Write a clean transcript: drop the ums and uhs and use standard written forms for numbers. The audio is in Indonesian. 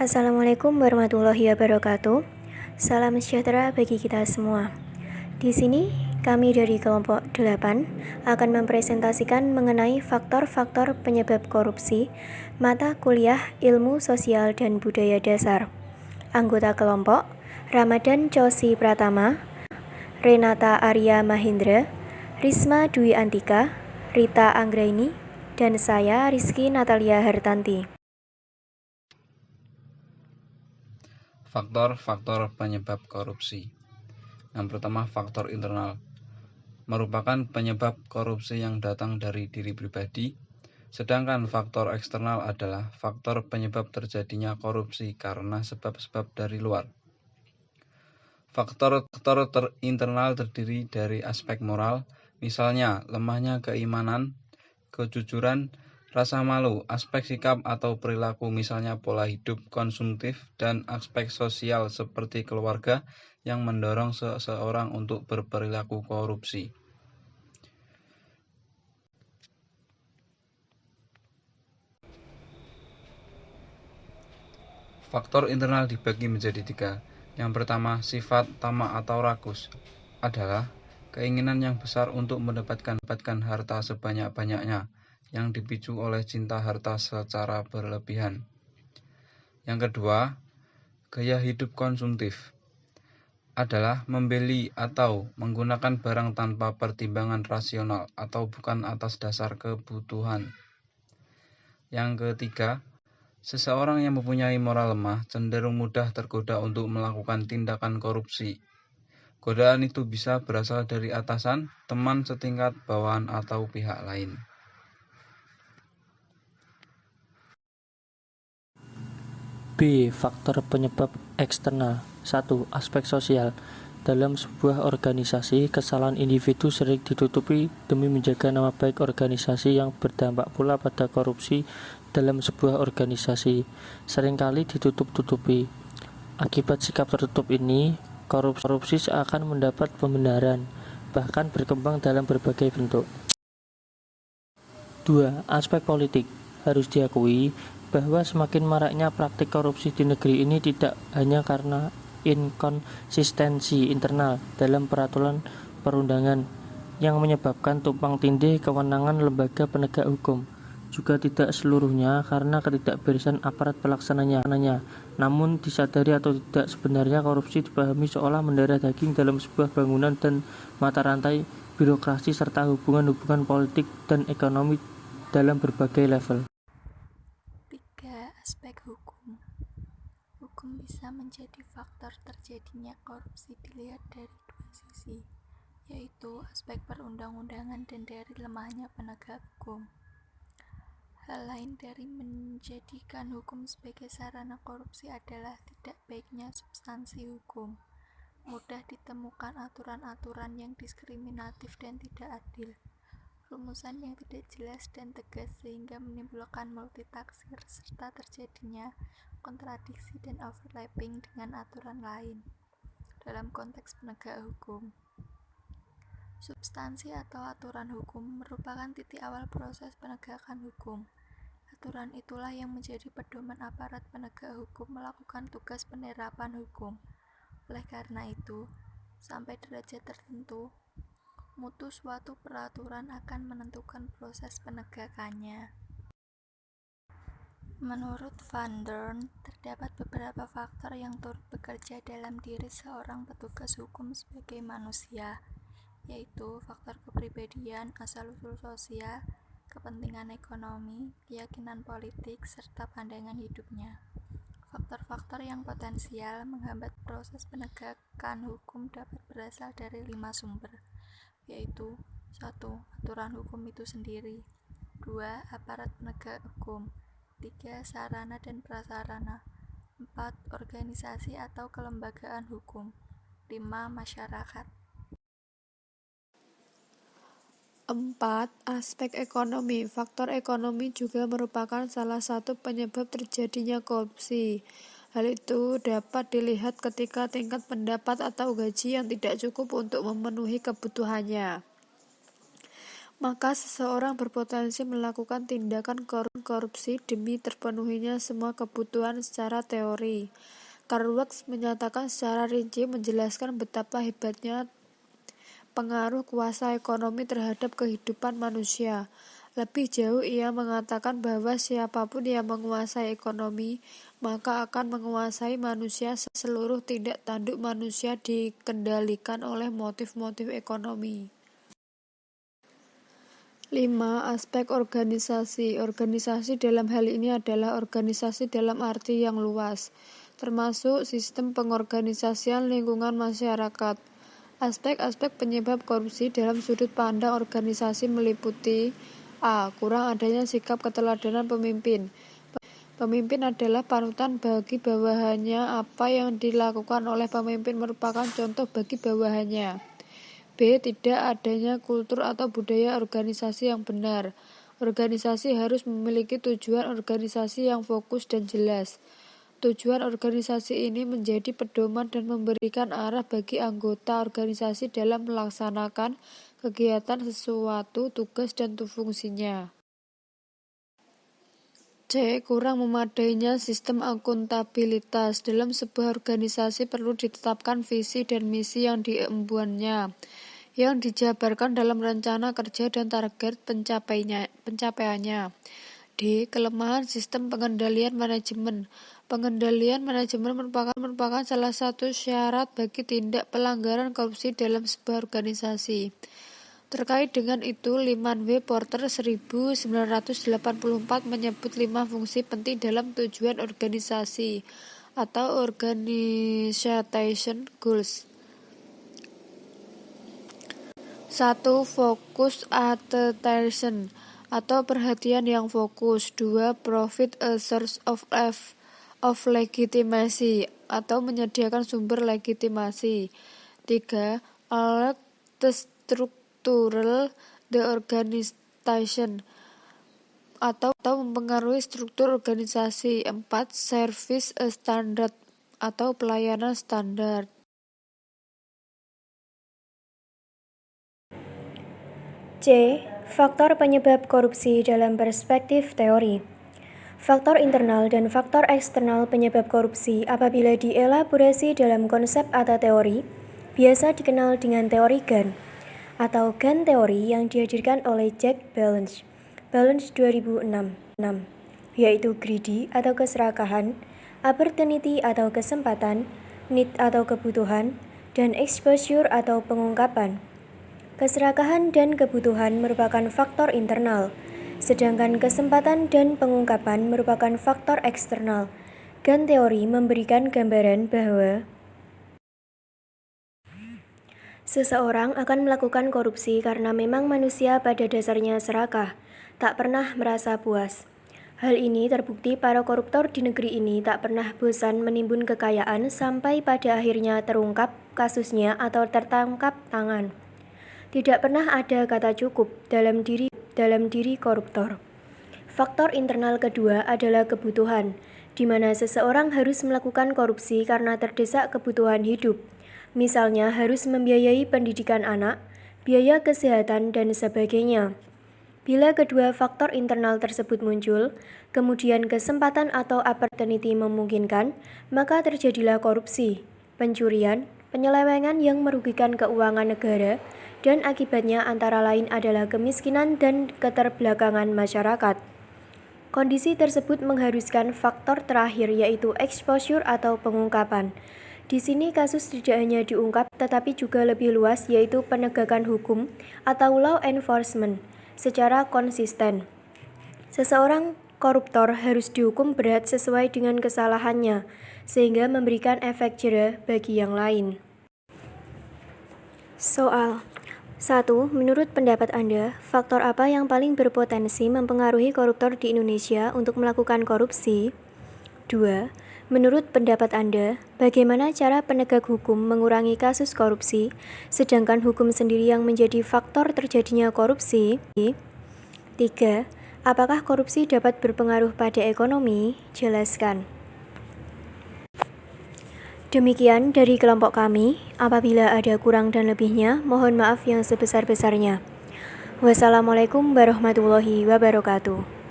Assalamualaikum warahmatullahi wabarakatuh. Salam sejahtera bagi kita semua. Di sini, kami dari kelompok 8 akan mempresentasikan mengenai faktor-faktor penyebab korupsi mata kuliah Ilmu Sosial dan Budaya Dasar. Anggota kelompok, Ramadan Cosi Pratama, Renata Arya Mahindra, Risma Dwi Antika, Rita Anggraini, dan saya Rizky Natalia Hartanti. Faktor-faktor penyebab korupsi. Yang pertama, faktor internal. Merupakan penyebab korupsi yang datang dari diri pribadi, sedangkan faktor eksternal adalah faktor penyebab terjadinya korupsi karena sebab-sebab dari luar. Faktor internal terdiri dari aspek moral, misalnya lemahnya keimanan, kejujuran, rasa malu, aspek sikap atau perilaku misalnya pola hidup konsumtif, dan aspek sosial seperti keluarga yang mendorong seseorang untuk berperilaku korupsi. Faktor internal dibagi menjadi 3. Yang pertama, sifat tamak atau rakus adalah keinginan yang besar untuk mendapatkan harta sebanyak-banyaknya yang dipicu oleh cinta harta secara berlebihan. Yang kedua, gaya hidup konsumtif adalah membeli atau menggunakan barang tanpa pertimbangan rasional atau bukan atas dasar kebutuhan. Yang ketiga, seseorang yang mempunyai moral lemah cenderung mudah tergoda untuk melakukan tindakan korupsi. Godaan itu bisa berasal dari atasan, teman setingkat, bawahan, atau pihak lain. B. Faktor penyebab eksternal. 1. Aspek sosial. Dalam sebuah organisasi, kesalahan individu sering ditutupi demi menjaga nama baik organisasi yang berdampak pula pada korupsi dalam sebuah organisasi. Seringkali ditutup-tutupi. Akibat sikap tertutup ini, korupsi seakan mendapat pembenaran, bahkan berkembang dalam berbagai bentuk. 2. Aspek politik. Harus diakui bahwa semakin maraknya praktik korupsi di negeri ini tidak hanya karena inkonsistensi internal dalam peraturan perundangan yang menyebabkan tumpang tindih kewenangan lembaga penegak hukum, juga tidak seluruhnya karena ketidakberisan aparat pelaksananya. Namun disadari atau tidak, sebenarnya korupsi dipahami seolah mendarah daging dalam sebuah bangunan dan mata rantai birokrasi serta hubungan-hubungan politik dan ekonomi dalam berbagai level. 3. Aspek hukum. Hukum bisa menjadi faktor terjadinya korupsi dilihat dari dua sisi, yaitu aspek perundang-undangan dan dari lemahnya penegak hukum. Hal lain dari menjadikan hukum sebagai sarana korupsi adalah tidak baiknya substansi hukum. Mudah ditemukan aturan-aturan yang diskriminatif dan tidak adil, rumusan yang tidak jelas dan tegas sehingga menimbulkan multitafsir serta terjadinya kontradiksi dan overlapping dengan aturan lain dalam konteks penegak hukum. Substansi atau aturan hukum merupakan titik awal proses penegakan hukum. Aturan itulah yang menjadi pedoman aparat penegak hukum melakukan tugas penerapan hukum. Oleh karena itu, sampai derajat tertentu, mutu suatu peraturan akan menentukan proses penegakannya. Menurut Van Dorn, terdapat beberapa faktor yang turut bekerja dalam diri seorang petugas hukum sebagai manusia, yaitu faktor kepribadian, asal-usul sosial, kepentingan ekonomi, keyakinan politik, serta pandangan hidupnya. Faktor-faktor yang potensial menghambat proses penegakan hukum dapat berasal dari 5 sumber, yaitu 1. Aturan hukum itu sendiri, 2. Aparat penegak hukum, 3. Sarana dan prasarana, 4. Organisasi atau kelembagaan hukum, 5. Masyarakat. 4. Aspek ekonomi. Faktor ekonomi juga merupakan salah satu penyebab terjadinya korupsi. Hal itu dapat dilihat ketika tingkat pendapat atau gaji yang tidak cukup untuk memenuhi kebutuhannya. maka seseorang berpotensi melakukan tindakan korupsi demi terpenuhinya semua kebutuhan secara teori. Karl Marx menyatakan secara rinci menjelaskan betapa hebatnya pengaruh kuasa ekonomi terhadap kehidupan manusia. Lebih jauh, ia mengatakan bahwa siapapun yang menguasai ekonomi, maka akan menguasai manusia. Seluruh tindak tanduk manusia dikendalikan oleh motif-motif ekonomi. 5. Aspek organisasi. Organisasi dalam hal ini adalah organisasi dalam arti yang luas, termasuk sistem pengorganisasian lingkungan masyarakat. Aspek-aspek penyebab korupsi dalam sudut pandang organisasi meliputi: A. Kurang adanya sikap keteladanan pemimpin. Pemimpin adalah panutan bagi bawahannya. Apa yang dilakukan oleh pemimpin merupakan contoh bagi bawahannya. B. Tidak adanya kultur atau budaya organisasi yang benar. Organisasi harus memiliki tujuan organisasi yang fokus dan jelas. Tujuan organisasi ini menjadi pedoman dan memberikan arah bagi anggota organisasi dalam melaksanakan kegiatan sesuatu tugas dan fungsinya. C. Kurang memadainya sistem akuntabilitas. Dalam sebuah organisasi perlu ditetapkan visi dan misi yang diembannya, yang dijabarkan dalam rencana kerja dan target pencapaiannya. D. Kelemahan sistem pengendalian manajemen. Pengendalian manajemen merupakan salah satu syarat bagi tindak pelanggaran korupsi dalam sebuah organisasi. Terkait dengan itu, Lyman W. Porter 1984 menyebut 5 fungsi penting dalam tujuan organisasi atau organization goals. 1. Focus attention atau perhatian yang fokus. 2. Profit a source of legitimacy atau menyediakan sumber legitimasi. 3. Alert the structural the organization atau mempengaruhi struktur organisasi. 4. Service a standard atau pelayanan standar. C. Faktor penyebab korupsi dalam perspektif teori. Faktor internal dan faktor eksternal penyebab korupsi apabila dielaborasi dalam konsep atau teori, biasa dikenal dengan teori Gann atau Gann teori yang dihadirkan oleh Jack Palance 2006, yaitu greedy atau keserakahan, opportunity atau kesempatan, need atau kebutuhan, dan exposure atau pengungkapan. Keserakahan dan kebutuhan merupakan faktor internal, sedangkan kesempatan dan pengungkapan merupakan faktor eksternal. Gann teori memberikan gambaran bahwa seseorang akan melakukan korupsi karena memang manusia pada dasarnya serakah, tak pernah merasa puas. Hal ini terbukti para koruptor di negeri ini tak pernah bosan menimbun kekayaan sampai pada akhirnya terungkap kasusnya atau tertangkap tangan. Tidak pernah ada kata cukup dalam diri koruptor. Faktor internal kedua adalah kebutuhan, di mana seseorang harus melakukan korupsi karena terdesak kebutuhan hidup. Misalnya harus membiayai pendidikan anak, biaya kesehatan, dan sebagainya. Bila kedua faktor internal tersebut muncul, kemudian kesempatan atau opportunity memungkinkan, maka terjadilah korupsi, pencurian, penyelewengan yang merugikan keuangan negara, dan akibatnya antara lain adalah kemiskinan dan keterbelakangan masyarakat. Kondisi tersebut mengharuskan faktor terakhir yaitu exposure atau pengungkapan. Di sini kasus tidak hanya diungkap tetapi juga lebih luas yaitu penegakan hukum atau law enforcement secara konsisten. Seseorang koruptor harus dihukum berat sesuai dengan kesalahannya sehingga memberikan efek jera bagi yang lain. Soal 1. Menurut pendapat Anda, faktor apa yang paling berpotensi mempengaruhi koruptor di Indonesia untuk melakukan korupsi? 2. Menurut pendapat Anda, bagaimana cara penegak hukum mengurangi kasus korupsi, sedangkan hukum sendiri yang menjadi faktor terjadinya korupsi? 3. Apakah korupsi dapat berpengaruh pada ekonomi? Jelaskan. Demikian dari kelompok kami. Apabila ada kurang dan lebihnya, mohon maaf yang sebesar-besarnya. Wassalamualaikum warahmatullahi wabarakatuh.